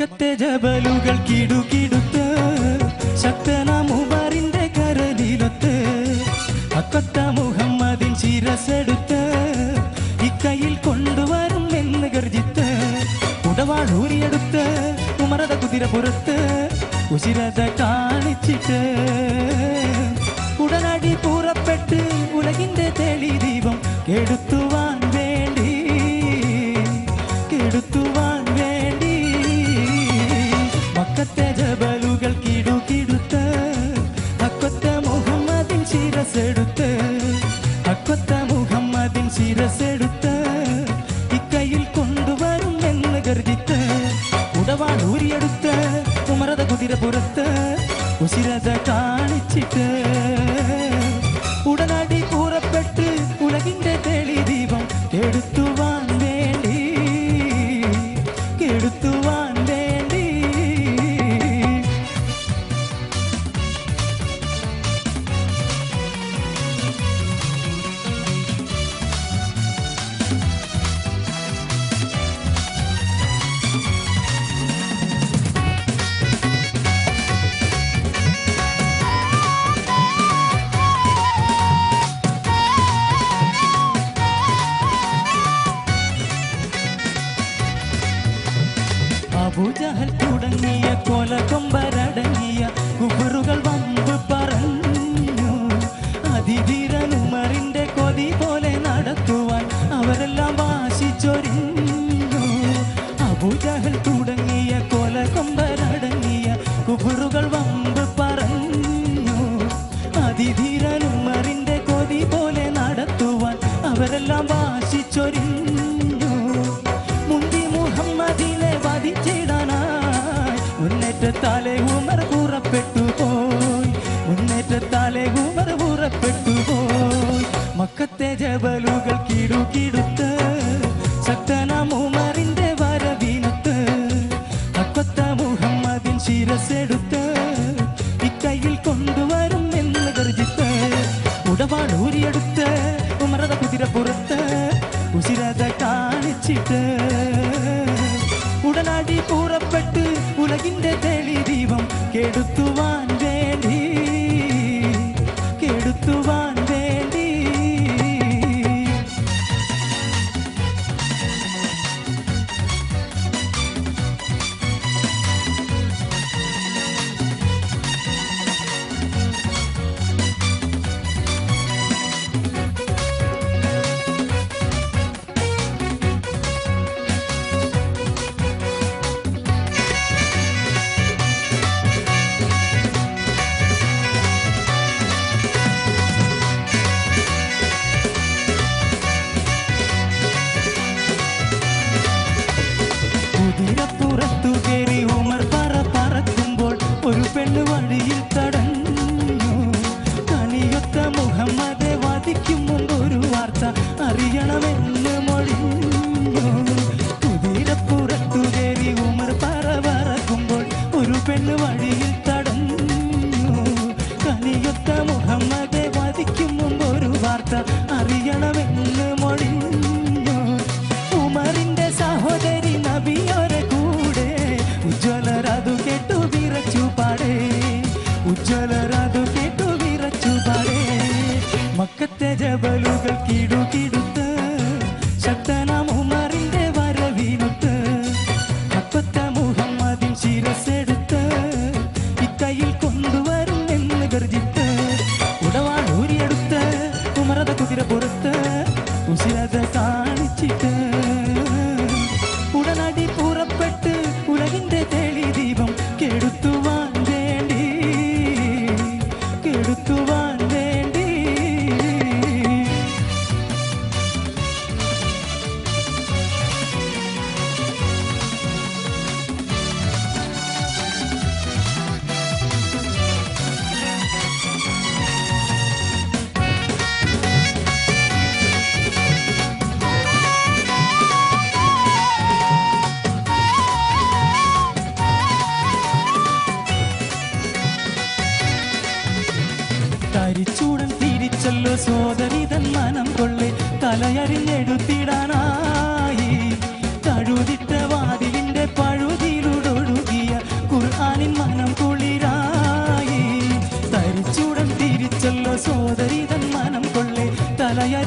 മക്കത്തെ ജബലുകൾ കിടുകിടുത്ത് ശക്തനാം ഉമറിന്റെ കരലിലൊത്ത് അക്കത്ത മുഹമ്മദിൻ ശിരസെടുത്ത് ഇക്കയിൽ കൊണ്ടുവരും എന്ന് ഗർജിത്ത് ഉടവാളൂരിയെടുത്ത് ഉമറത കുതിര പുറത്ത് ഉശിരത കാണിച്ചിട്ട് ഉടനടി പുറപ്പെട്ട് ഉലകിന്റെ തെളി ദീപം കെടുത്തുവാൻ വേണ്ടി മക്കത്തെ ജബലുകൾ കിടുകിടുത്ത് അക്കൊത്ത മുഹമ്മദിൻ ശിരസെടുത്ത് ഇക്കയിൽ കൊണ്ടുവരും എന്ന് ഗർജിത്ത് ഉടവാളൂരിയെടുത്ത് ഉമറത കുതിര പുറത്ത് ഉശിരത കാണിച്ചിട്ട് ഉടനടി പുറപ്പെട്ട് ഉലകിന്റെ തെളി ദീപം കെടുത്തുവാൻ വേണ്ടി അബൂജഹൽ തുടങ്ങിയ കൊലകൊമ്പരടങ്ങിയ കുഫറുകൾ വമ്പ് പറഞ്ഞു അതിധീരൻ ഉമറിന്റെ കൊതി പോലെ നടത്തുവാൻ അവരെല്ലാം വാശിച്ചൊരിഞ്ഞു. അബൂജഹൽ തുടങ്ങിയ കൊലകൊമ്പരടങ്ങിയ കുഫറുകൾ വമ്പ് പറഞ്ഞു അതിധീരൻ ഉമറിന്റെ കൊതി പോലെ നടത്തുവാൻ അവരെല്ലാം വാശിച്ചൊരിഞ്ഞു. മുന്തി മുഹമ്മദിനെ വധിച്ചിടാനായി മുന്നേറ്റത്താലെ ഉമർ പുറപ്പെട്ടു പോയി മക്കത്തെ ജബലുകൾ കിടുകിടുത്ത് ശക്തനാം ഉമറിന്റെ വരവിനൊത്ത് അക്കൊത്ത മുഹമ്മദിൻ ശിരസെടുത്ത് ഇക്കയിൽ കൊണ്ടുവരും എന്ന് ഗർജിത്ത് ഉടവാളൂരിയെടുത്ത് ഉമറത കുതിര പുറത്ത് ഉശിരത കാണിച്ചിട്ട് ഉടനടി പുറപ്പെട്ട് ഉലകിന്റെ തെളി ദീപം കെടുത്തുവാൻ വേണ്ടി കുതിരപ്പുറത്തു കയറി ഉമർ പറക്കുമ്പോൾ ഒരു പെണ്ണ് വഴിയിൽ തടഞ്ഞു. കനിയൊത്ത മുഹമ്മദെ വധിക്കും മുമ്പ് ഒരു വാർത്ത അറിയണമെന്ന് മൊഴിഞ്ഞു. കുതിരപ്പുറത്തു കയറി ഉമർ പറക്കുമ്പോൾ ഒരു പെണ്ണ് വഴിയിൽ തടഞ്ഞു. കനിയൊത്ത മുഹമ്മദെ വധിക്കും മുമ്പ് ഒരു വാർത്ത അറിയണമെന്ന് മൊഴിഞ്ഞു. ഉമറിന്റെ സഹോദരി നബിയോരെ കൂടെ ഉജ്ജ്വലരതു കേട്ടു വിറച്ചു പാടേ മക്കത്തെ ജബലുകൾ കിടുകിടുത്ത് ശക്തനാം ഉമറിന്റെ വരവിനൊത്ത് അക്കൊത്ത മുഹമ്മദിൻ ശിരസെടുത്ത് ഇക്കയിൽ കൊണ്ടുവരും എന്ന് ഗർജിത്ത് ഉടവാളൂരിയെടുത്ത് ഉമറത കുതിര പുറത്ത് ഉശിരത കാണിച്ചിട്ട് ഉടനടി പുറപ്പെട്ട് ഉലകിന്റെ തെളി ദീപം കെടുത്തുവാൻ വേണ്ടി തരിച്ചൂടൻ തിരിച്ചല്ലോ സോദരി തൻ മനം കൊള്ളെ തലയറിഞ്ഞെടുത്തിടാനായി തഴുതിട്ട വാതിലിന്റെ പഴുതിയിലൂടൊഴുകി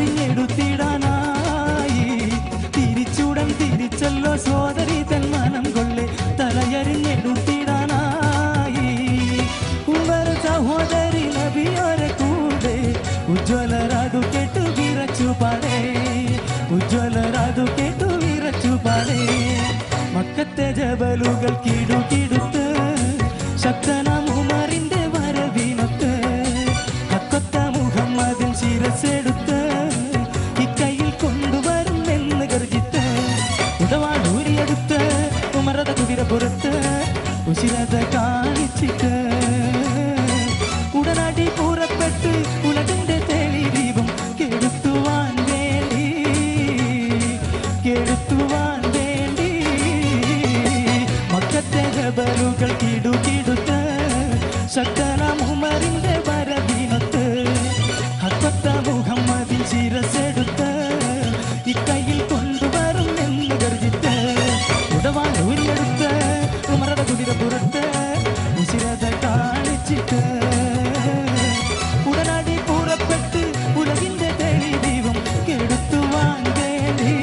തലയരിഞ്ഞെടുത്തിടാനായി തിരിച്ചുടൻ തിരിച്ചല്ലോ സോദരി തൻ മനം കൊള്ളെ തലയരിഞ്ഞെടുത്തിടാനായി ഉമ്മർ സഹോദരി നബിയോരെ കൂടെ ഉജ്ജ്വലരാതു കേട്ടു വിറച്ചു പാടേ ഉജ്ജ്വലരാതു കേട്ടു വിറച്ചു പാടേ മക്കത്തെ ജബലുകൾ കിടുകിടുത്ത് ശക്തനാം ഉമറിന്റെ വരവിനൊത്ത് ഹക്കൊത്ത മുഹമ്മദിൻ ശിരസെടുത്ത് ഇക്കൈയിൽ കൊണ്ടുവരുമെന്ന് ഗർജിത്ത് ഉടവാളൂരിയെടുത്ത് ഉമറത കുതിര പുറത്ത് ഉശിരത കാണിച്ചിട്ട് ഉടനടി പുറപ്പെട്ട് ഉലകിന്റെ തെളി ദീപം കെടുത്തുവാൻ വേണ്ടി മക്കത്തെ ജബലുകൾ കിടുകിടുത്ത് ശക്തനാം ഉമറിന്റെ വരവിനൊത്ത് ഹക്കൊത്ത മുഹമ്മദിൻ ശിരസെടുത്ത് ഇക്കൈയിൽ കൊണ്ടുവരുമെന്ന് ഗർജിത്ത് ഉടവാളൂരിയെടുത്ത് ഉമറത കുതിര പുറത്ത് ഉശിരത കാണിച്ചിട്ട് ഉടനടി പുറപ്പെട്ട് ഉലകിന്റെ തെളി ദീപം കെടുത്തുവാൻ വേണ്ടി